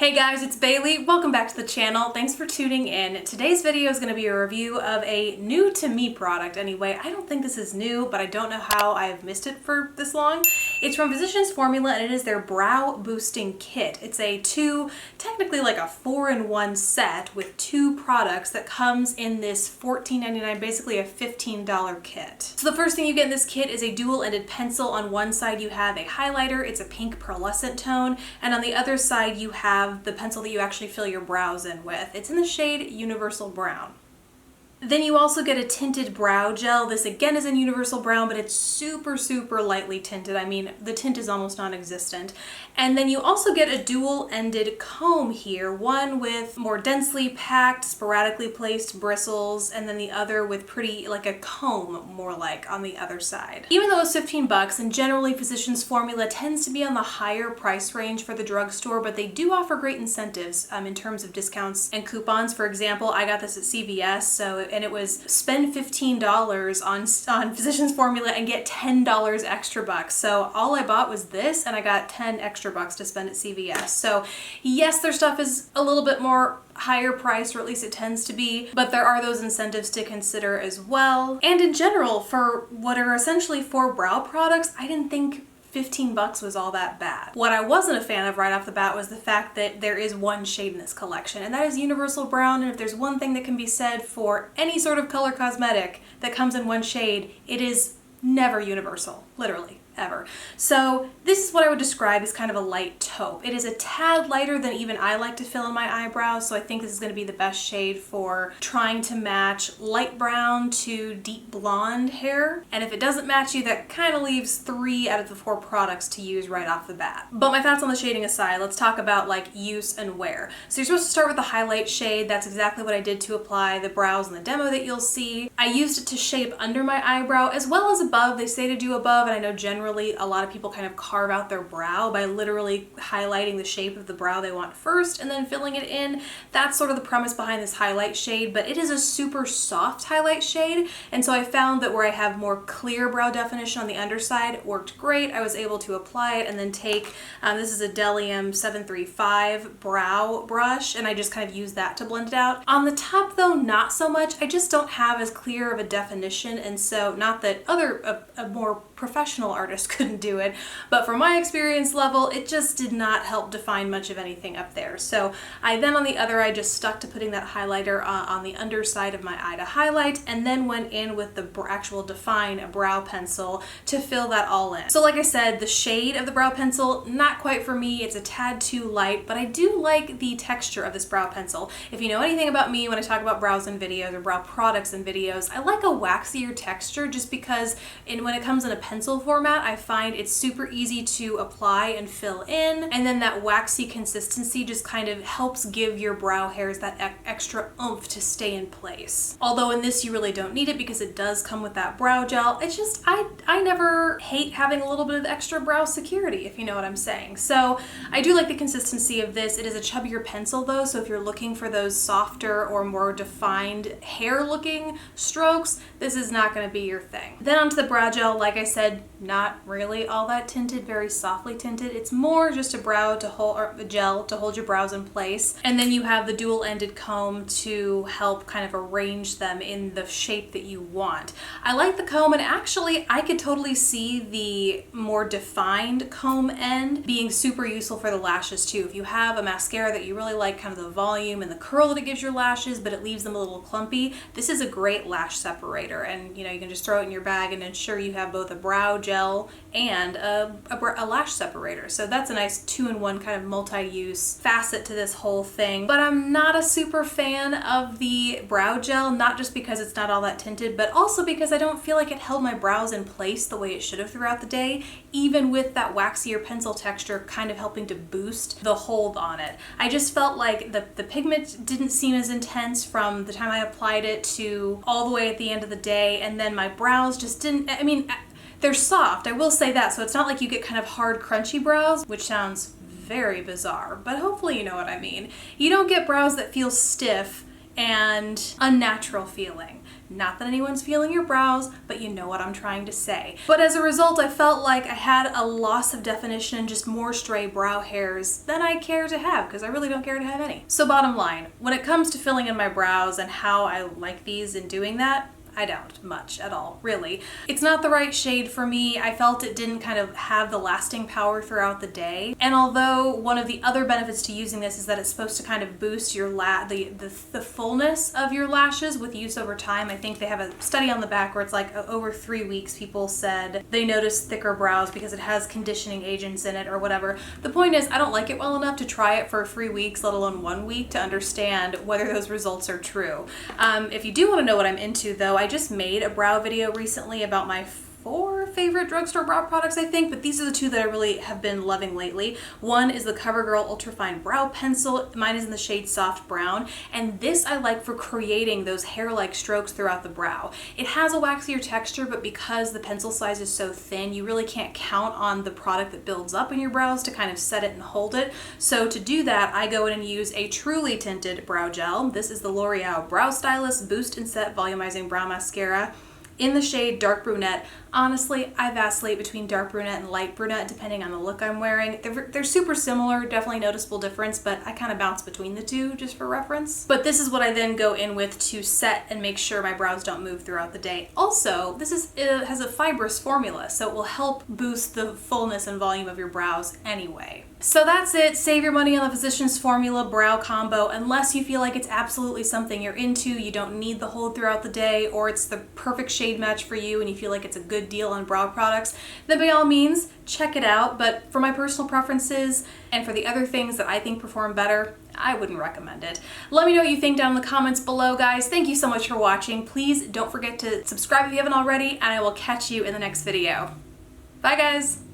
Hey guys, it's Bailey. Welcome back to the channel. Thanks for tuning in. Today's video is going to be a review of a new to me product anyway. I don't think this is new, but I don't know how I've missed it for this long. It's from Physicians Formula and it is their Brow Boosting Kit. It's technically like a 4-in-1 set with two products that comes in this $14.99, basically a $15 kit. So the first thing you get in this kit is a dual-ended pencil. On one side you have a highlighter, it's a pink pearlescent tone, and on the other side you have the pencil that you actually fill your brows in with. It's in the shade Universal Brown. Then you also get a tinted brow gel. This again is in Universal Brown, but it's super lightly tinted. I mean, the tint is almost non-existent. And then you also get a dual-ended comb here, one with more densely packed, sporadically placed bristles, and then the other with pretty, like a comb, more like, on the other side. Even though it's 15 bucks, and generally Physicians Formula tends to be on the higher price range for the drugstore, but they do offer great incentives in terms of discounts and coupons. For example, I got this at CVS, and it was spend $15 on Physicians Formula and get $10 extra bucks. So all I bought was this and I got 10 extra bucks to spend at CVS. So yes, their stuff is a little bit more higher priced, or at least it tends to be, but there are those incentives to consider as well. And in general, for what are essentially 4 brow products, I didn't think 15 bucks was all that bad. What I wasn't a fan of right off the bat was the fact that there is one shade in this collection, and that is Universal Brown. And if there's one thing that can be said for any sort of color cosmetic that comes in one shade, it is never universal, literally. Ever. So this is what I would describe as kind of a light taupe. It is a tad lighter than even I like to fill in my eyebrows, so I think this is going to be the best shade for trying to match light brown to deep blonde hair. And if it doesn't match you, that kind of leaves 3 out of the 4 products to use right off the bat. But my thoughts on the shading aside, let's talk about like use and wear. So you're supposed to start with the highlight shade. That's exactly what I did to apply the brows in the demo that you'll see. I used it to shape under my eyebrow as well as above. They say to do above, and I know generally a lot of people kind of carve out their brow by literally highlighting the shape of the brow they want first and then filling it in. That's sort of the premise behind this highlight shade, but it is a super soft highlight shade, and so I found that where I have more clear brow definition on the underside, it worked great. I was able to apply it and then take, this is a Dailybaileyb 735 brow brush, and I just kind of use that to blend it out. On the top though, not so much. I just don't have as clear of a definition, and so not that a more professional artist couldn't do it, but for my experience level, it just did not help define much of anything up there. So I then on the other eye just stuck to putting that highlighter on the underside of my eye to highlight, and then went in with the actual define brow pencil to fill that all in. So like I said, the shade of the brow pencil, not quite for me. It's a tad too light, but I do like the texture of this brow pencil. If you know anything about me when I talk about brows in videos or brow products in videos, I like a waxier texture just because when it comes in a pencil format, I find it's super easy to apply and fill in, and then that waxy consistency just kind of helps give your brow hairs that extra oomph to stay in place. Although in this you really don't need it because it does come with that brow gel. It's just, I never hate having a little bit of extra brow security, if you know what I'm saying. So I do like the consistency of this. It is a chubbier pencil though, so if you're looking for those softer or more defined hair looking strokes, this is not going to be your thing. Then onto the brow gel, like I said, not really all that tinted, very softly tinted. It's more just a brow to hold, or a gel to hold your brows in place. And then you have the dual-ended comb to help kind of arrange them in the shape that you want. I like the comb, and actually I could totally see the more defined comb end being super useful for the lashes too. If you have a mascara that you really like kind of the volume and the curl that it gives your lashes, but it leaves them a little clumpy, this is a great lash separator. And you know, you can just throw it in your bag and ensure you have both a brow gel and a lash separator. So that's a nice 2-in-1 kind of multi-use facet to this whole thing. But I'm not a super fan of the brow gel, not just because it's not all that tinted, but also because I don't feel like it held my brows in place the way it should have throughout the day, even with that waxier pencil texture kind of helping to boost the hold on it. I just felt like the pigment didn't seem as intense from the time I applied it to all the way at the end of the day, and then my brows just didn't, I mean, they're soft, I will say that, so it's not like you get kind of hard, crunchy brows, which sounds very bizarre, but hopefully you know what I mean. You don't get brows that feel stiff and unnatural feeling. Not that anyone's feeling your brows, but you know what I'm trying to say. But as a result, I felt like I had a loss of definition and just more stray brow hairs than I care to have, because I really don't care to have any. So bottom line, when it comes to filling in my brows and how I like these and doing that, I don't much at all, really. It's not the right shade for me. I felt it didn't kind of have the lasting power throughout the day. And although one of the other benefits to using this is that it's supposed to kind of boost your the fullness of your lashes with use over time. I think they have a study on the back where it's like over 3 weeks people said they noticed thicker brows because it has conditioning agents in it or whatever. The point is, I don't like it well enough to try it for 3 weeks, let alone 1 week, to understand whether those results are true. If you do want to know what I'm into though, I just made a brow video recently about my 4 favorite drugstore brow products, I think, but these are the 2 that I really have been loving lately. One is the Covergirl Ultrafine Brow Pencil. Mine is in the shade Soft Brown, and this I like for creating those hair-like strokes throughout the brow. It has a waxier texture, but because the pencil size is so thin, you really can't count on the product that builds up in your brows to kind of set it and hold it. So to do that, I go in and use a truly tinted brow gel. This is the Loreal Brow Stylist Boost and Set Volumizing Brow Mascara in the shade Dark Brunette. Honestly, I vacillate between dark brunette and light brunette depending on the look I'm wearing. They're super similar, definitely noticeable difference, but I kind of bounce between the 2 just for reference. But this is what I then go in with to set and make sure my brows don't move throughout the day. Also, it has a fibrous formula, so it will help boost the fullness and volume of your brows anyway. So that's it. Save your money on the Physicians Formula brow combo unless you feel like it's absolutely something you're into, you don't need the hold throughout the day, or it's the perfect shade match for you and you feel like it's a good deal on brow products, then by all means, check it out. But for my personal preferences and for the other things that I think perform better, I wouldn't recommend it. Let me know what you think down in the comments below, guys. Thank you so much for watching. Please don't forget to subscribe if you haven't already, and I will catch you in the next video. Bye, guys.